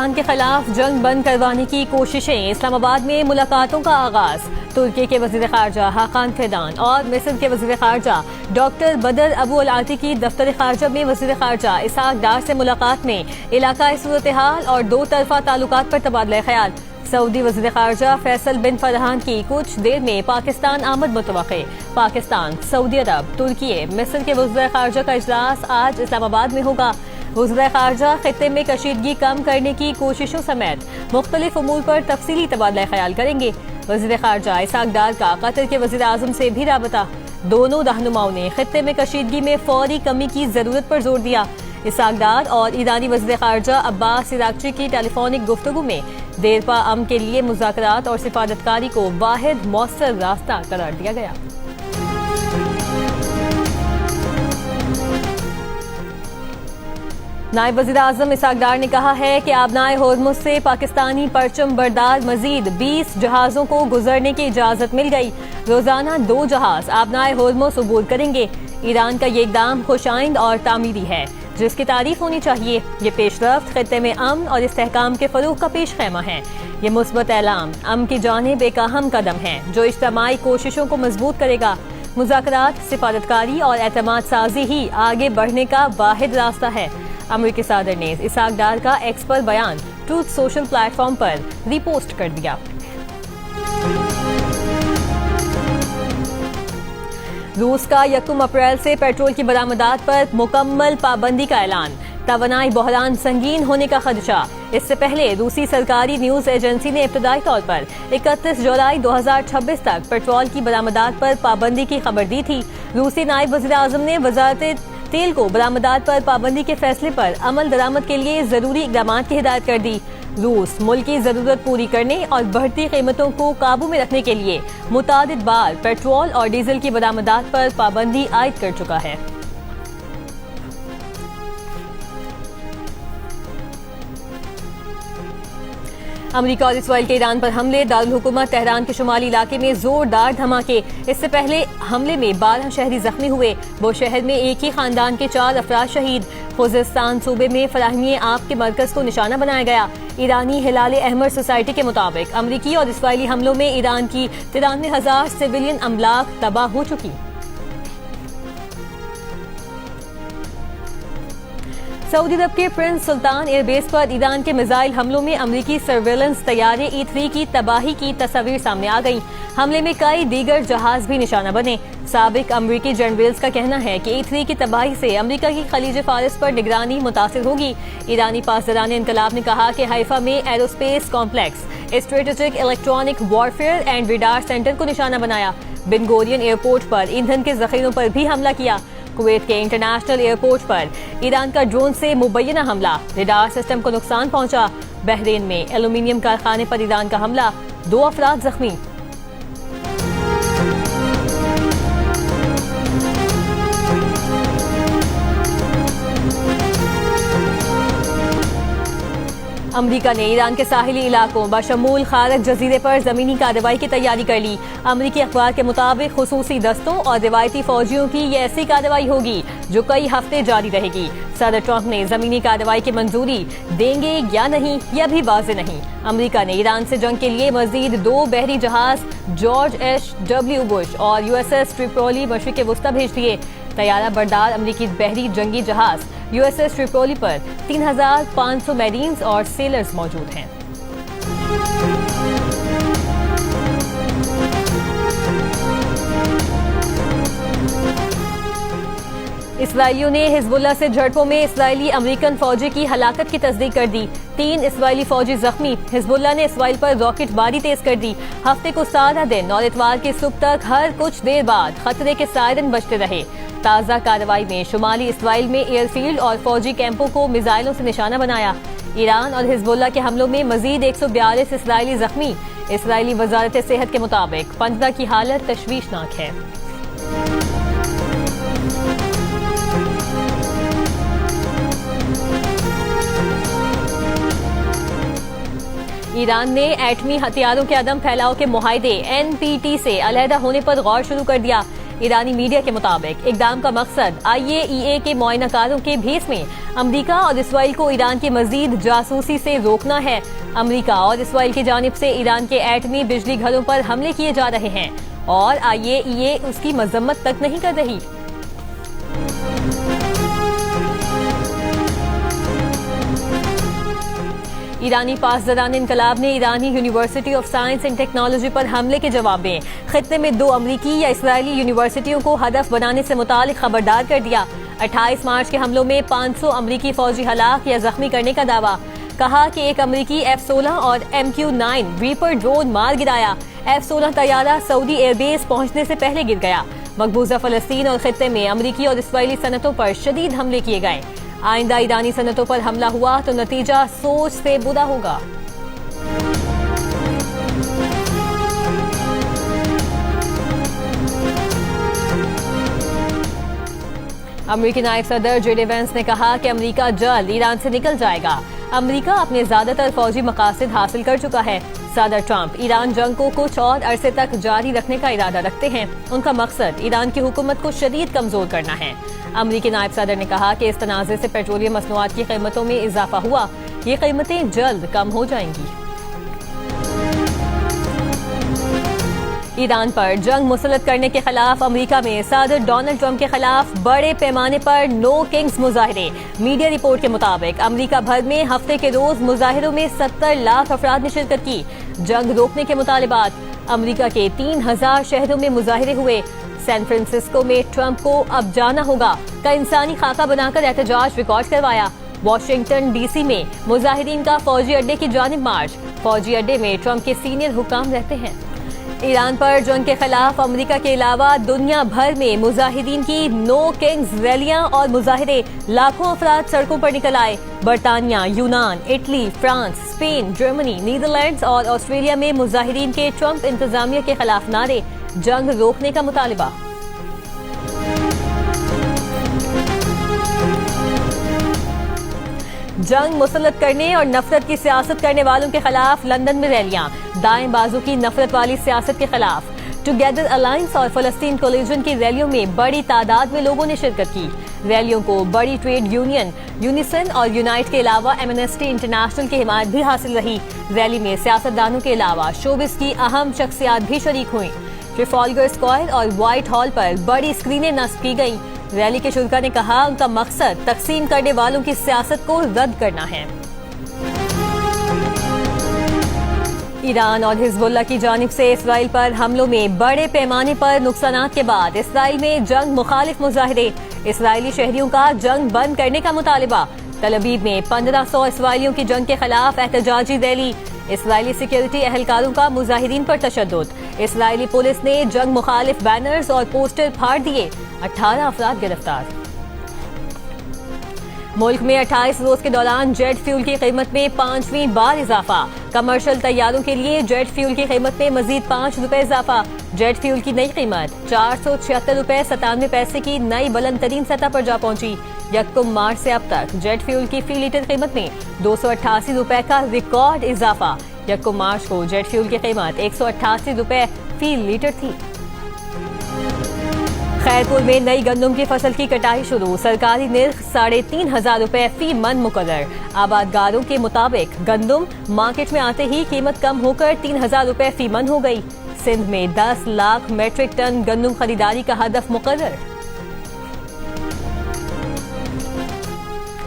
Iran के खिलाफ जंग बंद करवाने की कोशिशें। इस्लामाबाद में मुलाकातों का आगाज। तुर्की के वज़ीर ख़ारजा हाकान फिदान और मिस्र के वज़ीर ख़ारजा डॉक्टर बदर अबू अल आती की दफ्तर ख़ारजा में वज़ीर ख़ारजा इसहाक डार से मुलाकात में इलाकाई सूरत हाल और दो तरफा ताल्लुकात पर तबादला ख्याल। सऊदी वज़ीर ख़ारजा फैसल बिन फरहान की कुछ देर में पाकिस्तान आमद मुतवक्के। पाकिस्तान, सऊदी अरब, तुर्की, मिस्र के वज़ीर ख़ारजा का इजलास आज इस्लामाबाद में होगा। वज़ीर ख़ारजा खित्ते में कशीदगी कम करने की कोशिशों समेत मुख्तलिफ उमूर पर तफसीली तबादला ख्याल करेंगे। वज़ीर ख़ारजा इसहाक डार का कतर के वज़ीर आज़म से भी राबता। दोनों रहनुमाओं ने खित्ते में कशीदगी में फौरी कमी की जरूरत पर जोर दिया। इसहाक डार और ईरानी वज़ीर ख़ारजा अब्बास इराक्ची की टेलीफोनिक गुफ्तगू में देरपा अमन के लिए मुज़ाकरात और सिफारतकारी को वाहिद मौसर रास्ता करार दिया गया। नायब वज़ीर आज़म इसहाक डार ने कहा है कि आबनाए होर्मुज़ से पाकिस्तानी परचम बरदार मजीद 20 जहाज़ों को गुजरने की इजाज़त मिल गई। रोजाना 2 जहाज आबनाए होर्मुज़ अबूर करेंगे। ईरान का ये इक़दाम खुशाइंद और तामीरी है जिसकी तारीफ होनी चाहिए। ये पेशरफ्त खित्ते में अमन और इस्तेहकाम के फरोग का पेश खैमा है। ये मुस्बत ऐलान अमन की जानिब एक अहम कदम है जो इज्तमाई कोशिशों को मजबूत करेगा। मुज़ाकरात, सिफारतकारी और एतमाद साजी ही आगे बढ़ने का वाहिद रास्ता है। अमरीकी सदर ने इसहाक डार का एक्स पर बयान ट्रूथ सोशल प्लेटफॉर्म पर रिपोस्ट कर दिया। रूस का 1 अप्रैल से पेट्रोल की बरामदात पर मुकम्मल पाबंदी का ऐलान। तवानाई बहरान संगीन होने का खदशा। इससे पहले रूसी सरकारी न्यूज एजेंसी ने इब्तदाई तौर पर 31 जुलाई 2026 तक पेट्रोल की बरामदात पर पाबंदी की खबर दी थी। रूसी नायब वज़ीर आज़म ने वज़ारत तेल को बरामदात पर पाबंदी के फैसले पर अमल दरामद के लिए जरूरी इक़दाम की हिदायत कर दी। रूस मुल्क की जरूरत पूरी करने और बढ़ती कीमतों को काबू में रखने के लिए मुतादिद बार पेट्रोल और डीजल की बरामदात पर पाबंदी आयद कर चुका है। अमेरिका और इसराइल के ईरान पर हमले। दारुल हुकूमत तेहरान के शुमाली इलाके में जोरदार धमाके। इससे पहले हमले में 12 शहरी जख्मी हुए। वो शहर में एक ही खानदान के 4 अफराद शहीद। खुज़ेस्तान सूबे में फराहमी आब के मरकज को निशाना बनाया गया। ईरानी हिलाल अहमर सोसाइटी के मुताबिक अमरीकी और इसराइली हमलों में ईरान की 93,000 सिविलियन अमलाक तबाह हो चुकी। सऊदी अरब के प्रिंस सुल्तान एयरबेस पर ईरान के मिसाइल हमलों में अमरीकी सर्वेलेंस तैयारे E-3 की तबाही की तस्वीर सामने आ गई। हमले में कई दीगर जहाज भी निशाना बने। साबिक अमरीकी जनरल्स का कहना है कि E-3 की तबाही से अमरीका की खलीज फारिस पर निगरानी मुतासिर होगी। ईरानी पासदारान इनकलाब ने कहा कि हाइफा में aerospace complex, strategic electronic warfare and radar centre को निशाना बनाया। बिन गोरियन एयरपोर्ट पर ईंधन के जखीरों पर भी हमला किया। कुवैत के इंटरनेशनल एयरपोर्ट पर ईरान का ड्रोन से मुबैना हमला, रडार सिस्टम को नुकसान पहुंचा। बहरीन में एल्यूमिनियम कारखाने पर ईरान का हमला, 2 अफराद जख्मी। अमरीका ने ईरान के साहिली इलाकों बशमूल खारक जजीरे पर जमीनी कार्रवाई की तैयारी कर ली। अमरीकी अखबार के मुताबिक खुसूसी दस्तों और रिवायती फौजियों की ये ऐसी कार्रवाई होगी जो कई हफ्ते जारी रहेगी। सदर ट्रंप ने जमीनी कार्रवाई की मंजूरी देंगे या नहीं यह भी वाज़ेह नहीं। अमरीका ने ईरान से जंग के लिए मजीद 2 बहरी जहाज जॉर्ज H.W. बुश और USS ट्रिपोली मशरिक वस्ता भेज दिए। तैयारा बरदार अमरीकी बहरी जंगी जहाज USS ट्रिपोली पर 3,500 मैरीन्स और सेलर्स मौजूद हैं। इसराइलियों ने हिजबुल्लाह से झड़पों में इसराइली अमेरिकन फौजी की हलाकत की तस्दीक कर दी। 3 इसराइली फौजी जख्मी। हिजबुल्लाह ने इसराइल पर रॉकेट बारी तेज कर दी। हफ्ते को सारा दिन और इतवार की सुबह तक हर कुछ देर बाद खतरे के सायरन बजते रहे। ताज़ा कार्रवाई में शुमाली इसराइल में एयरफील्ड और फौजी कैंपों को मिसाइलों से निशाना बनाया। ईरान और हिजबुल्लाह के हमलों में मजीद 142 इसराइली जख्मी। इसराइली वजारत सेहत के मुताबिक 15 की हालत तशवीशनाक है। ईरान ने एटमी हथियारों के अदम फैलाव के मुआहदे NPT से अलहदा होने पर गौर शुरू कर दिया। ईरानी मीडिया के मुताबिक इकदाम का मकसद IAEA के मुआयनाकारों के भेस में अमरीका और इसराइल को ईरान की मजीद जासूसी से रोकना है। अमरीका और इसराइल की जानिब से ईरान के एटमी बिजली घरों पर हमले किए जा रहे हैं और IAEA उसकी मजम्मत तक नहीं कर रही। ईरानी पासदारान इनकलाब ने ईरानी university of science and technology पर हमले के जवाब में खित्ते में 2 अमरीकी या इसराइली यूनिवर्सिटियों को हदफ बनाने से मुतालिक खबरदार कर दिया। 28 मार्च के हमलों में 500 अमरीकी फौजी हलाक या जख्मी करने का दावा। कहा कि एक अमरीकी F-16 और MQ-9 रीपर ड्रोन मार गिराया। F-16 तैयारा सऊदी एयरबेस पहुंचने से पहले गिर गया। मकबूजा फलस्तीन और खित्ते में अमरीकी और इसराइली सनतों पर शदीद हमले किए गए। आइंदा ईरानी सनतों पर हमला हुआ तो नतीजा सोच से बुरा होगा। अमेरिकी नायब सदर JD वेंस ने कहा कि अमेरिका जल्द ईरान से निकल जाएगा। अमेरिका अपने ज्यादातर फौजी मकासद हासिल कर चुका है। सदर ट्रंप ईरान जंग को कुछ और अरसे तक जारी रखने का इरादा रखते हैं। उनका मकसद ईरान की हुकूमत को शदीद कमजोर करना है। अमेरिकी नायब सदर ने कहा कि इस तनाज़े से पेट्रोलियम मसनूआत की कीमतों में इजाफा हुआ। ये कीमतें जल्द कम हो जाएंगी। ईरान पर जंग मुसल्लत करने के खिलाफ अमेरिका में सदर डोनाल्ड ट्रंप के खिलाफ बड़े पैमाने पर नो किंग्स मुजाहिरे। मीडिया रिपोर्ट के मुताबिक अमेरिका भर में हफ्ते के रोज मुजाहिरों में 70 लाख अफराद ने शिरकत की। जंग रोकने के मुतालिबात। अमेरिका के 3000 शहरों में मुजाहिरे हुए। सैन फ्रांसिस्को में ट्रंप को अब जाना होगा का इंसानी खाका बनाकर एहतजाज रिकॉर्ड करवाया। वाशिंगटन DC में मुजाहिरीन का फौजी अड्डे की जानिब मार्च। फौजी अड्डे में ट्रंप के सीनियर हुकाम रहते हैं। ईरान पर जंग के खिलाफ अमेरिका के अलावा दुनिया भर में मुजाहिदीन की नो किंग्स रैलियां और मुजाहिरे। लाखों अफराद सड़कों पर निकल आए। बरतानिया, यूनान, Italy, France, Spain, Germany, Netherlands और ऑस्ट्रेलिया में मुजाहिदीन के ट्रंप इंतजामिया के खिलाफ नारे, जंग रोकने का मुतालिबा। जंग मुसल्लत करने और नफरत की सियासत करने वालों के खिलाफ लंदन में रैलियां। दाएं बाजू की नफरत वाली सियासत के खिलाफ टुगेदर अलायंस और फलस्तीन कोलिजन की रैलियों में बड़ी तादाद में लोगों ने शिरकत की। रैलियों को बड़ी ट्रेड यूनियन यूनिसन और यूनाइट के अलावा एमनेस्टी इंटरनेशनल की हिमायत भी हासिल रही। रैली में सियासतदानों के अलावा शोबिस की अहम शख्सियात भी शरीक हुई। ट्रिफॉल्गर स्क्वायर और व्हाइट हॉल पर बड़ी स्क्रीनें नस्ब की गईं। रैली के शुरा ने कहा उनका मकसद तकसीम करने वालों की सियासत को रद्द करना है। ईरान और हिजबुल्लाह की जानिब से इसराइल पर हमलों में बड़े पैमाने पर नुकसानात के बाद इसराइल में जंग मुखालिफ मुजाहिरे। इसराइली शहरियों का जंग बंद करने का मुतालिबा। तल अवीव में 1500 इसराइलियों की जंग के खिलाफ एहतजाजी रैली। इसराइली सिक्योरिटी एहलकारों का मुजाहिरीन पर तशद्दुद। इसराइली पुलिस ने जंग मुखालिफ बैनर्स और पोस्टर फाड़ दिए। 18 अफराद गिरफ्तार। मुल्क में 28 रोज के दौरान जेट फ्यूल की कीमत में 5वीं बार इजाफा। कमर्शियल तैयारों के लिए जेट फ्यूल की कीमत में मजीद 5 रुपए इजाफा। जेट फ्यूल की नई कीमत 476 रुपए 97 पैसे की नई बुलंद तरीन सतह पर जा पहुंची। 1 मार्च से अब तक जेट फ्यूल की फी लीटर कीमत में 288 रुपए का रिकॉर्ड इजाफा। 1 मार्च को जेट फ्यूल की कीमत 188 रुपए फी लीटर थी। खैरपुर में नई गंदम की फसल की कटाई शुरू। सरकारी निर्ख 3500 रुपए फी मन मुकर्रर। आबादगारों के मुताबिक गंदम मार्केट में आते ही कीमत कम होकर 3000 रुपए फी मन हो गई। सिंध में 10 लाख मेट्रिक टन गंदम खरीदारी का हदफ मुकर्रर।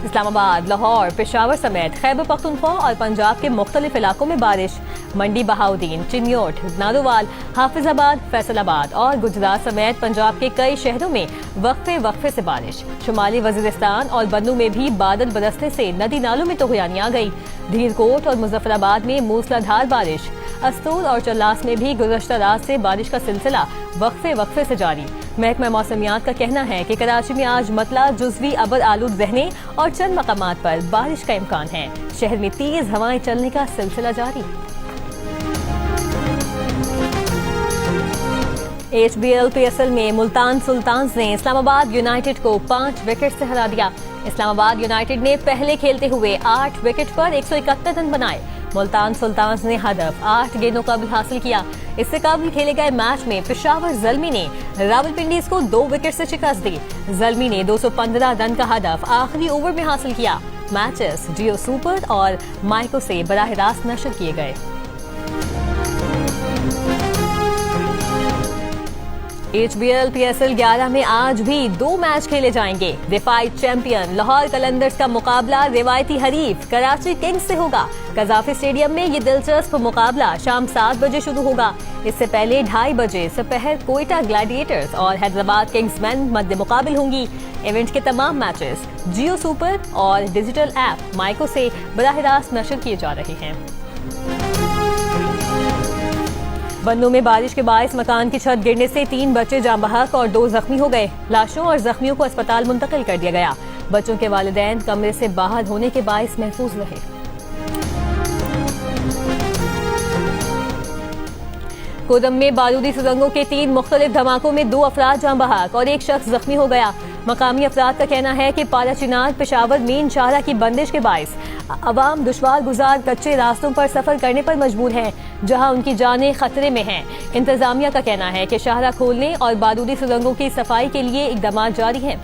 इस्लामाबाद, लाहौर, पेशावर समेत खैबर पख्तूनख्वा और पंजाब के मुख्तलिफ इलाकों में बारिश। मंडी, बहाउद्दीन, चिन्योट, नारोवाल, हाफिजाबाद, फैसलाबाद और गुजरात समेत पंजाब के कई शहरों में वक्फे वक्फे से बारिश। शुमाली वजीरिस्तान और बन्नू में भी बादल बरसने से नदी नालों में तोहियानी आ गई। धीरकोट और मुजफ्फराबाद में मूसलाधार बारिश। अस्तूर और चल्लास में भी गुज़श्ता रात से बारिश का सिलसिला वक्फे वक्फे से जारी। महकमा मौसमियात का कहना है कि कराची में आज मतला जुज़वी अबर आलूद रहने और चंद मकामात पर बारिश का इम्कान है। शहर में तेज हवाएं चलने का सिलसिला जारी। HBL PSL में मुल्तान सुल्तान्स ने इस्लामाबाद यूनाइटेड को 5 विकेट से हरा दिया। इस्लामाबाद यूनाइटेड ने पहले खेलते हुए 8 विकेट पर 171 रन बनाए। मुल्तान सुल्तान्स ने हदफ 8 गेंदों काबिल हासिल किया। इससे काबिल खेले गए मैच में पेशावर ज़ल्मी ने रावलपिंडी को 2 विकेट से शिकस्त दी। ज़ल्मी ने 215 रन का हदफ आखिरी ओवर में हासिल किया। मैचेस जियो सुपर और माइको से बराह रास्त नशर किए गए। HBL PSL 11 में आज भी 2 मैच खेले जाएंगे। डिफाइड चैंपियन लाहौर कलंदर्स का मुकाबला रिवायती हरीफ कराची किंग्स से होगा। कजाफी स्टेडियम में ये दिलचस्प मुकाबला शाम 7 बजे शुरू होगा। इससे पहले 2:30 बजे दोपहर कोयटा ग्लैडिएटर्स और हैदराबाद किंग्समैन मध्य मुकाबिल होंगी। इवेंट के तमाम मैचेस जियो सुपर और डिजिटल ऐप माइको से बराह रास्त नशर किए जा रहे हैं। बन्नू में बारिश के बायस मकान की छत गिरने से 3 बच्चे जाँ बहक और 2 जख्मी हो गए। लाशों और जख्मियों को अस्पताल मुंतकिल कर दिया गया। बच्चों के वालिदैन कमरे से बाहर होने के बायस महफूज रहे। कोदम में बारूदी सुरंगों के 3 मुख्तलिफ धमाकों में 2 अफराद जाँ बहक और 1 शख्स जख्मी हो गया। मकामी अफराद का कहना है कि पारा चिनार पेशावर मेन शाहरा की बंदिश के बायस अवाम दुश्वार गुजार कच्चे रास्तों पर सफर करने पर मजबूर हैं, जहां उनकी जानें खतरे में हैं। इंतजामिया का कहना है कि शाहरा खोलने और बारूदी सुरंगों की सफाई के लिए इकदाम जारी हैं।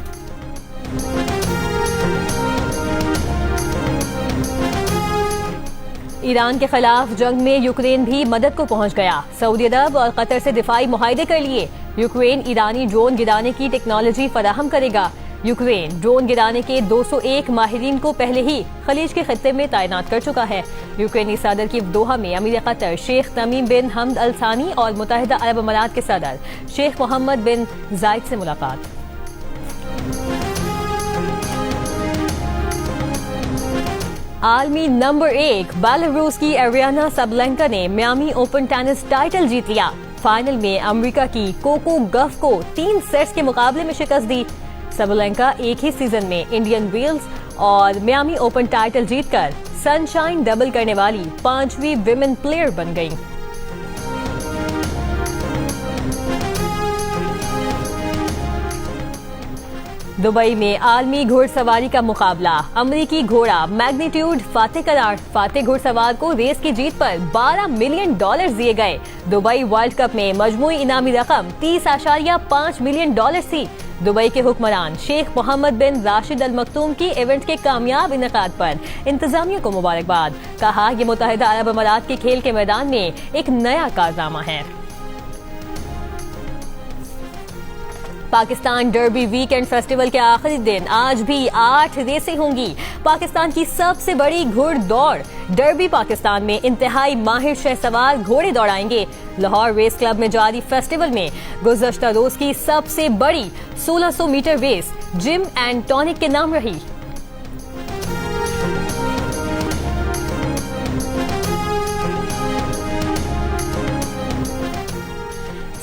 ईरान के खिलाफ जंग में यूक्रेन भी मदद को पहुंच गया। सऊदी अरब और कतर से दिफाई मुआहदे कर लिए। यूक्रेन ईरानी ड्रोन गिराने की टेक्नोलॉजी फराहम करेगा। यूक्रेन ड्रोन गिराने के 201 माहिरीन को पहले ही खलीज के खत्ते में तैनात कर चुका है। यूक्रेनी सदर की दोहा में अमीर कतर शेख तमीम बिन हमद अल सानी और मुत्तहिदा अरब अमारात के सदर शेख मोहम्मद बिन जायद से मुलाकात। आलमी नंबर 1 बेलारूस की एरियाना सबलेंका ने मियामी ओपन टेनिस टाइटल जीत लिया। फाइनल में अमेरिका की कोको गफ को 3 सेट्स के मुकाबले में शिकस्त दी। सबलेंका एक ही सीजन में इंडियन वेल्स और मियामी ओपन टाइटल जीतकर सनशाइन डबल करने वाली 5वीं विमेन प्लेयर बन गईं। दुबई में आलमी घुड़सवारी का मुकाबला। अमरीकी घोड़ा मैग्नीट्यूड फातेह करार। फातेह घुड़सवार को रेस की जीत पर $12 मिलियन दिए गए। दुबई वर्ल्ड कप में मजमूई इनामी रकम $30.5 मिलियन थी। दुबई के हुक्मरान शेख मोहम्मद बिन राशिद अल मखतूम की इवेंट के कामयाब इनेकाद पर इंतजामिया को मुबारकबाद। कहा, यह मुत्तहिदा अरब अमारात के खेल के मैदान में एक नया कारनामा है। पाकिस्तान डर्बी वीकेंड फेस्टिवल के आखिरी दिन आज भी 8 रेसें होंगी। पाकिस्तान की सबसे बड़ी घुड़ दौड़ डर्बी पाकिस्तान में इंतहाई माहिर शहसवार घोड़े दौड़ाएंगे। लाहौर रेस क्लब में जारी फेस्टिवल में गुज़श्ता रोज की सबसे बड़ी 1600 metre race Jim and Tonic के नाम रही।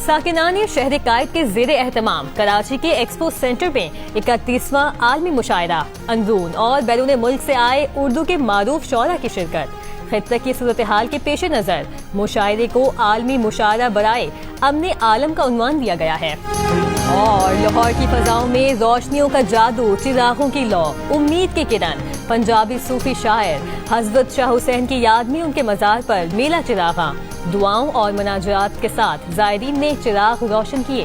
साकिनाने शहर कायद के जेर एहतमाम कराची के एक्सपो सेंटर में 31वां आलमी मुशायरा। अंदरून और बैरून मुल्क से आए उर्दू के मारूफ शौरा की शिरकत। खित्ते की सूरत हाल के पेश नजर मुशायरे को आलमी मुशायरा बराए अमने आलम का उन्वान दिया गया है। और लाहौर की फजाओं में रोशनियों का जादू, चिरागों की लौ, उम्मीद की किरण। पंजाबी सूफी शायर हजरत शाह हुसैन की याद में उनके मजार पर मेला चिरागा। दुआओं और मनाजात के साथ जायरीन ने चिराग रोशन किए।